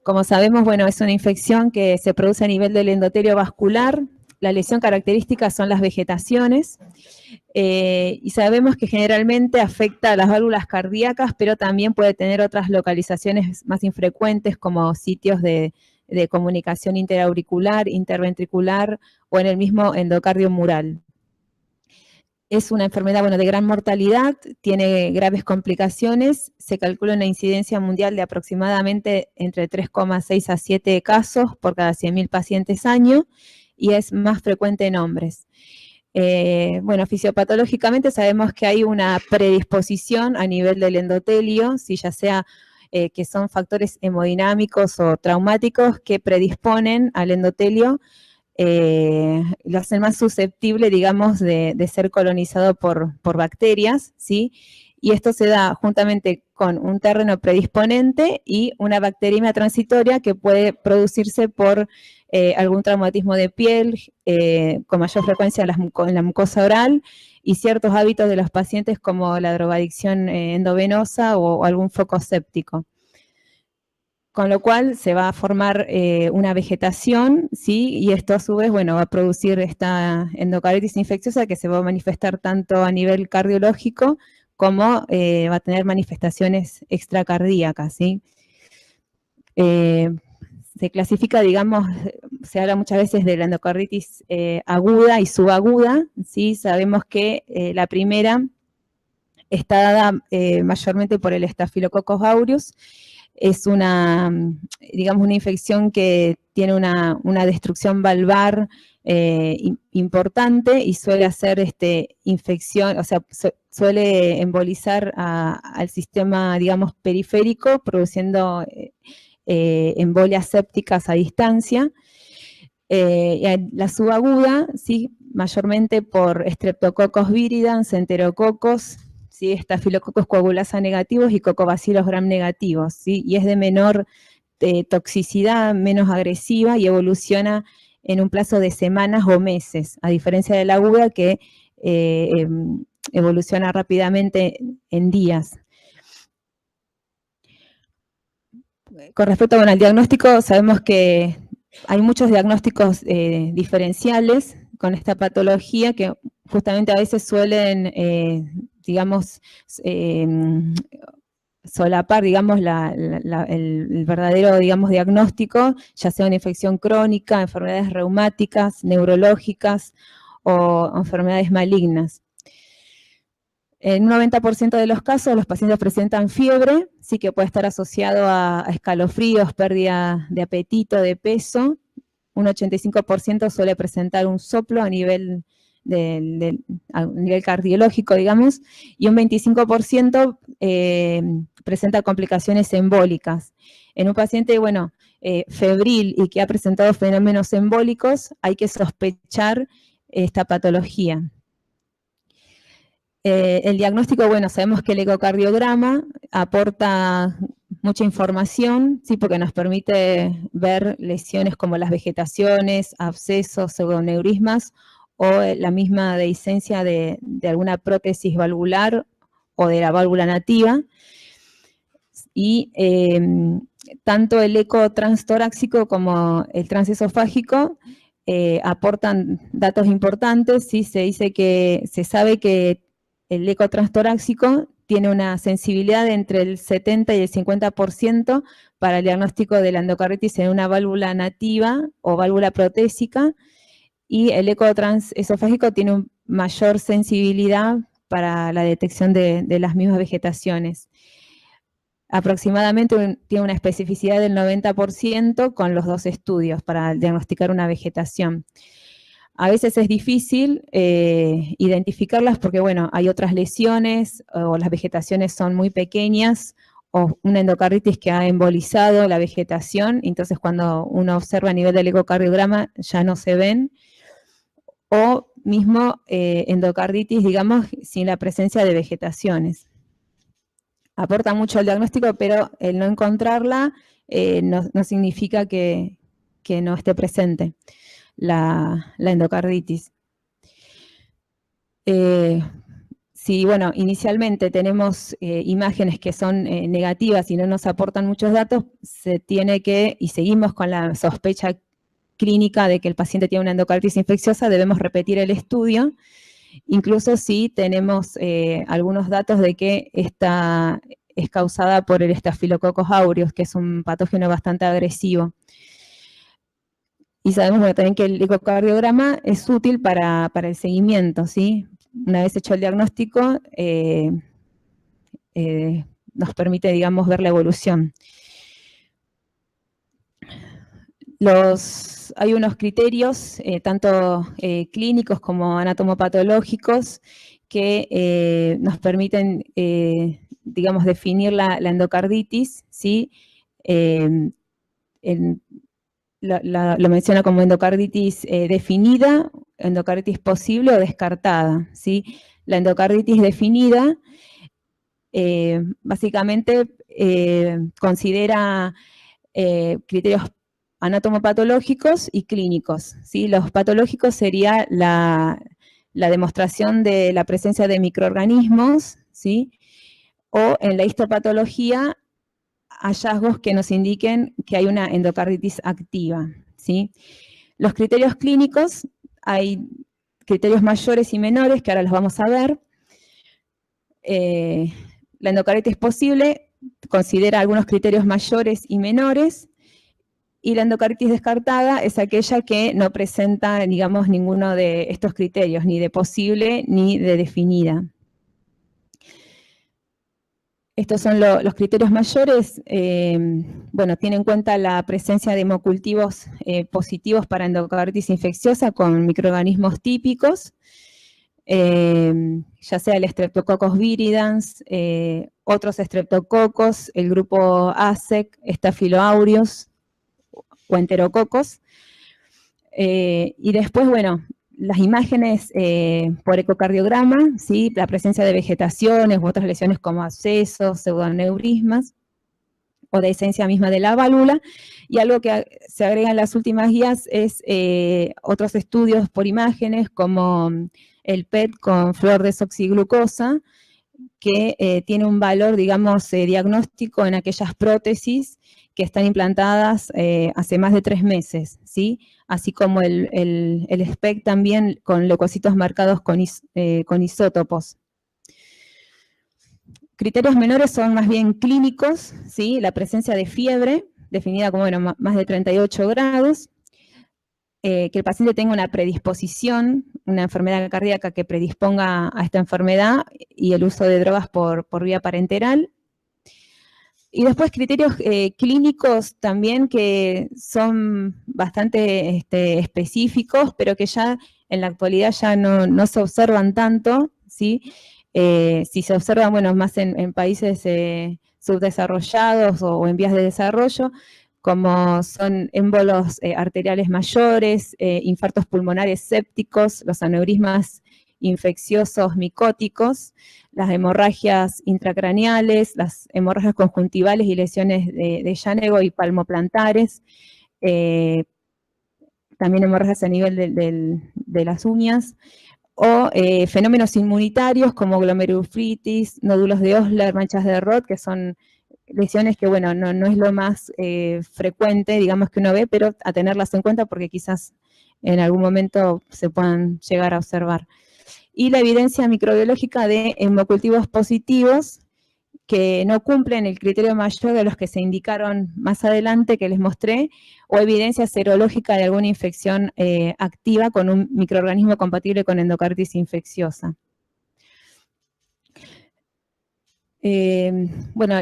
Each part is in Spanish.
Como sabemos, bueno, es una infección que se produce a nivel del endotelio vascular. La lesión característica son las vegetaciones. Y sabemos que generalmente afecta a las válvulas cardíacas, pero también puede tener otras localizaciones más infrecuentes como sitios de comunicación interauricular, interventricular o en el mismo endocardio mural. Es una enfermedad, bueno, de gran mortalidad, tiene graves complicaciones, se calcula una incidencia mundial de aproximadamente entre 3,6 a 7 casos por cada 100.000 pacientes año y es más frecuente en hombres. Bueno, fisiopatológicamente sabemos que hay una predisposición a nivel del endotelio, si ya sea que son factores hemodinámicos o traumáticos que predisponen al endotelio, lo hacen más susceptible, digamos, de ser colonizado por bacterias, ¿sí? Y esto se da juntamente con un terreno predisponente y una bacteriemia transitoria que puede producirse por algún traumatismo de piel, con mayor frecuencia en la mucosa oral, y ciertos hábitos de los pacientes como la drogadicción endovenosa o algún foco séptico. Con lo cual se va a formar una vegetación, ¿sí? Y esto a su vez, bueno, va a producir esta endocarditis infecciosa que se va a manifestar tanto a nivel cardiológico como va a tener manifestaciones extracardíacas, ¿sí? Se clasifica, digamos, se habla muchas veces de la endocarditis aguda y subaguda, ¿sí? Sabemos que la primera está dada mayormente por el Staphylococcus aureus. Es una, digamos, una infección que tiene una destrucción valvar importante y suele hacer infección, o sea, suele embolizar al sistema, digamos, periférico, produciendo embolias sépticas a distancia. La subaguda, sí, mayormente por Streptococcus viridans, Enterococos, ¿sí? Staphylococcus coagulasa negativos y Coccobacillus gram negativos, ¿sí? Y es de menor toxicidad, menos agresiva y evoluciona en un plazo de semanas o meses, a diferencia de la aguda que evoluciona rápidamente en días. Con respecto, bueno, al diagnóstico, sabemos que hay muchos diagnósticos diferenciales con esta patología que justamente a veces suelen, digamos, solapar, digamos, el verdadero, digamos, diagnóstico, ya sea una infección crónica, enfermedades reumáticas, neurológicas o enfermedades malignas. En un 90% de los casos los pacientes presentan fiebre, sí que puede estar asociado a escalofríos, pérdida de apetito, de peso. Un 85% suele presentar un soplo a nivel cardiológico, digamos, y un 25% presenta complicaciones embólicas. En un paciente, bueno, febril y que ha presentado fenómenos embólicos, hay que sospechar esta patología. El diagnóstico, bueno, sabemos que el ecocardiograma aporta mucha información, ¿sí? Porque nos permite ver lesiones como las vegetaciones, abscesos, pseudoneurismas o la misma dehiscencia de alguna prótesis valvular o de la válvula nativa. Y tanto el eco transtorácico como el transesofágico aportan datos importantes, ¿sí? Se sabe que el eco transtorácico tiene una sensibilidad de entre el 70 y el 50% para el diagnóstico de la endocarditis en una válvula nativa o válvula protésica, y el eco transesofágico tiene una mayor sensibilidad para la detección de las mismas vegetaciones. Aproximadamente tiene una especificidad del 90% con los dos estudios para diagnosticar una vegetación. A veces es difícil identificarlas porque, bueno, hay otras lesiones o las vegetaciones son muy pequeñas o una endocarditis que ha embolizado la vegetación, entonces cuando uno observa a nivel del ecocardiograma ya no se ven, o mismo endocarditis, digamos, sin la presencia de vegetaciones. Aporta mucho al diagnóstico, pero el no encontrarla no significa que no esté presente la endocarditis. si, bueno, inicialmente tenemos imágenes que son negativas y no nos aportan muchos datos, se tiene que, y seguimos con la sospecha clínica de que el paciente tiene una endocarditis infecciosa, debemos repetir el estudio, incluso si tenemos algunos datos de que esta es causada por el Staphylococcus aureus, que es un patógeno bastante agresivo. Y sabemos bueno, también que el ecocardiograma es útil para el seguimiento, ¿sí? Una vez hecho el diagnóstico, nos permite, digamos, ver la evolución. Hay unos criterios, tanto clínicos como anatomopatológicos, que nos permiten, digamos, definir la endocarditis, ¿sí? Lo menciona como endocarditis definida, endocarditis posible o descartada, ¿sí? La endocarditis definida básicamente considera criterios anatomopatológicos y clínicos, ¿sí? Los patológicos sería la demostración de la presencia de microorganismos, ¿sí? O en la histopatología, hallazgos que nos indiquen que hay una endocarditis activa, ¿sí? Los criterios clínicos, hay criterios mayores y menores, que ahora los vamos a ver. La endocarditis posible considera algunos criterios mayores y menores, y la endocarditis descartada es aquella que no presenta, digamos, ninguno de estos criterios, ni de posible ni de definida. Estos son los criterios mayores. Bueno, tiene en cuenta la presencia de hemocultivos positivos para endocarditis infecciosa con microorganismos típicos, ya sea el Streptococcus viridans, otros streptococos, el grupo ASEC, Staphylo aureus o enterococos. Y después, bueno, las imágenes por ecocardiograma, ¿sí? La presencia de vegetaciones u otras lesiones como abscesos, pseudoneurismas, o de esencia misma de la válvula, y algo que se agrega en las últimas guías es otros estudios por imágenes, como el PET con fluordesoxiglucosa, que tiene un valor, digamos, diagnóstico en aquellas prótesis que están implantadas hace más de 3 meses, ¿sí? Así como el SPECT también con leucocitos marcados con isótopos. Criterios menores son más bien clínicos, ¿sí? La presencia de fiebre, definida como bueno, más de 38 grados, que el paciente tenga una predisposición, una enfermedad cardíaca que predisponga a esta enfermedad, y el uso de drogas por vía parenteral. Y después criterios clínicos también que son bastante específicos, pero que ya en la actualidad ya no se observan tanto, ¿sí? Si se observan, bueno, más en países subdesarrollados o en vías de desarrollo, como son émbolos arteriales mayores, infartos pulmonares sépticos, los aneurismas infecciosos micóticos, las hemorragias intracraneales, las hemorragias conjuntivales y lesiones de Llanego y palmoplantares, también hemorragias a nivel de las uñas, o fenómenos inmunitarios como glomerulofritis, nódulos de Osler, manchas de Roth, que son lesiones que, bueno, no es lo más frecuente, digamos, que uno ve, pero a tenerlas en cuenta porque quizás en algún momento se puedan llegar a observar. Y la evidencia microbiológica de hemocultivos positivos que no cumplen el criterio mayor de los que se indicaron más adelante que les mostré, o evidencia serológica de alguna infección activa con un microorganismo compatible con endocarditis infecciosa. Bueno,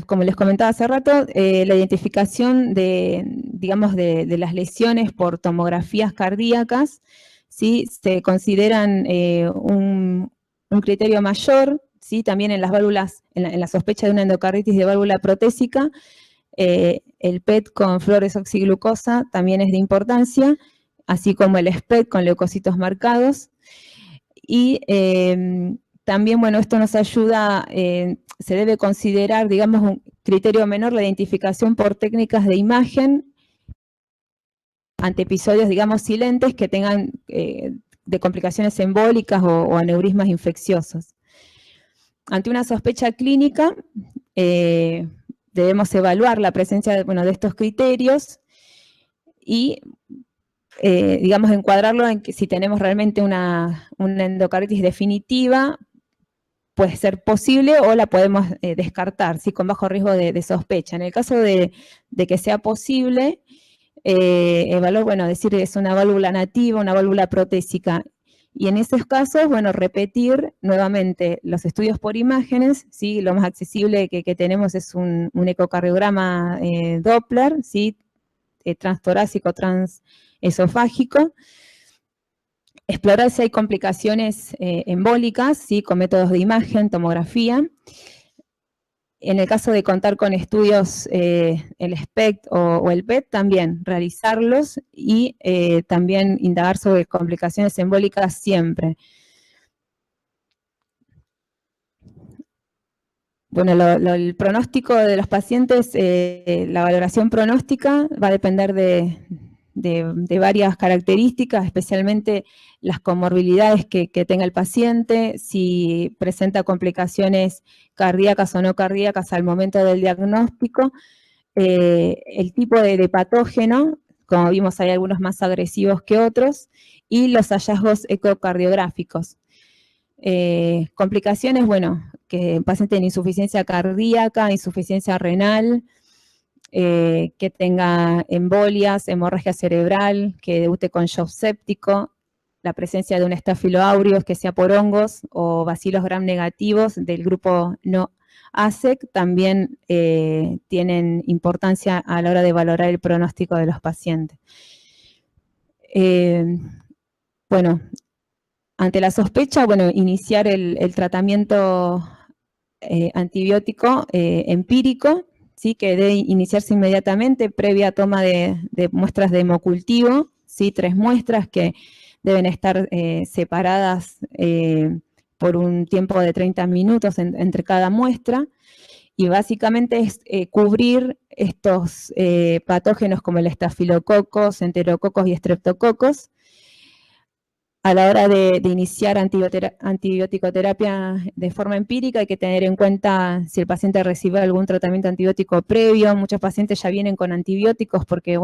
como les comentaba hace rato, la identificación digamos, de las lesiones por tomografías cardíacas, ¿sí? Se consideran un criterio mayor, ¿sí? También en las válvulas, en la sospecha de una endocarditis de válvula protésica, el PET con fluordesoxiglucosa también es de importancia, así como el SPECT con leucocitos marcados. Y también, bueno, esto nos ayuda, se debe considerar, digamos, un criterio menor, la identificación por técnicas de imagen ante episodios, digamos, silentes que tengan, de complicaciones embólicas o aneurismas infecciosos. Ante una sospecha clínica, debemos evaluar la presencia de estos criterios y, digamos, encuadrarlo en que si tenemos realmente una endocarditis definitiva, puede ser posible o la podemos descartar, ¿sí? Con bajo riesgo de sospecha. En el caso de que sea posible, evaluar, decir es una válvula nativa, una válvula protésica. Y en esos casos, repetir nuevamente los estudios por imágenes, ¿sí? Lo más accesible que tenemos es un ecocardiograma Doppler, ¿sí? Transtorácico, transesofágico. Explorar si hay complicaciones embólicas, ¿sí? Con métodos de imagen, tomografía. En el caso de contar con estudios, el SPECT o el PET, también realizarlos y también indagar sobre complicaciones embólicas siempre. El pronóstico de los pacientes, la valoración pronóstica va a depender de varias características, especialmente las comorbilidades que tenga el paciente, si presenta complicaciones cardíacas o no cardíacas al momento del diagnóstico, el tipo de patógeno, como vimos hay algunos más agresivos que otros, y los hallazgos ecocardiográficos. Complicaciones, que el paciente tiene insuficiencia cardíaca, insuficiencia renal, que tenga embolias, hemorragia cerebral, que debute con shock séptico, la presencia de un Staphylo aureus que sea por hongos o bacilos gram negativos del grupo no ASEC, también tienen importancia a la hora de valorar el pronóstico de los pacientes. Ante la sospecha, iniciar el tratamiento antibiótico empírico, ¿sí? Que debe iniciarse inmediatamente previa toma de muestras de hemocultivo, ¿sí? 3 muestras que deben estar separadas por un tiempo de 30 minutos entre cada muestra, y básicamente es cubrir estos patógenos como el estafilococos, enterococos y estreptococos. A la hora de iniciar antibiótico-terapia de forma empírica hay que tener en cuenta si el paciente recibe algún tratamiento antibiótico previo. Muchos pacientes ya vienen con antibióticos porque,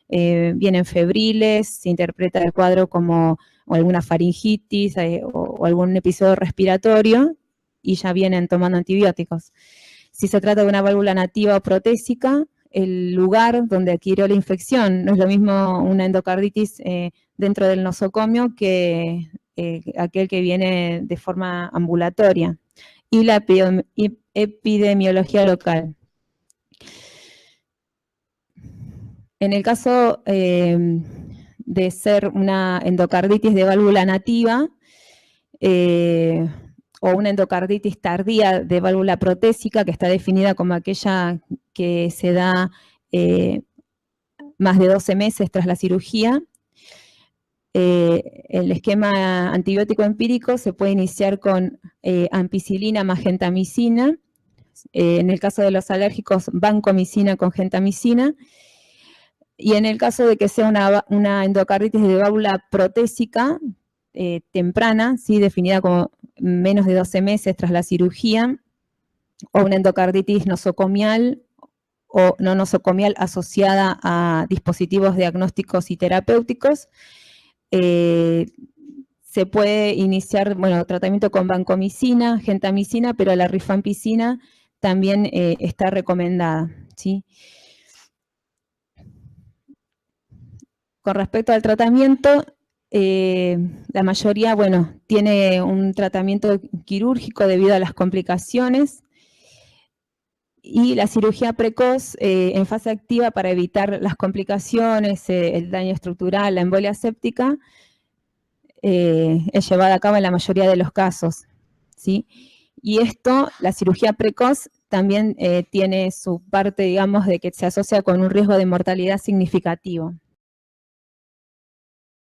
vienen febriles, se interpreta el cuadro como alguna faringitis o algún episodio respiratorio y ya vienen tomando antibióticos. Si se trata de una válvula nativa o protésica, el lugar donde adquirió la infección, no es lo mismo una endocarditis dentro del nosocomio que aquel que viene de forma ambulatoria. Y la epidemiología local. En el caso de ser una endocarditis de válvula nativa o una endocarditis tardía de válvula protésica, que está definida como aquella que se da más de 12 meses tras la cirugía, el esquema antibiótico empírico se puede iniciar con ampicilina más gentamicina, en el caso de los alérgicos, vancomicina con gentamicina, y en el caso de que sea una endocarditis de válvula protésica temprana, ¿sí? Definida como menos de 12 meses tras la cirugía, o una endocarditis nosocomial o no nosocomial asociada a dispositivos diagnósticos y terapéuticos, se puede iniciar, tratamiento con vancomicina, gentamicina, pero la rifampicina también está recomendada, ¿sí? Con respecto al tratamiento, la mayoría, tiene un tratamiento quirúrgico debido a las complicaciones, y la cirugía precoz en fase activa para evitar las complicaciones, el daño estructural, la embolia séptica, es llevada a cabo en la mayoría de los casos, ¿sí? Y la cirugía precoz, también tiene su parte, digamos, de que se asocia con un riesgo de mortalidad significativo.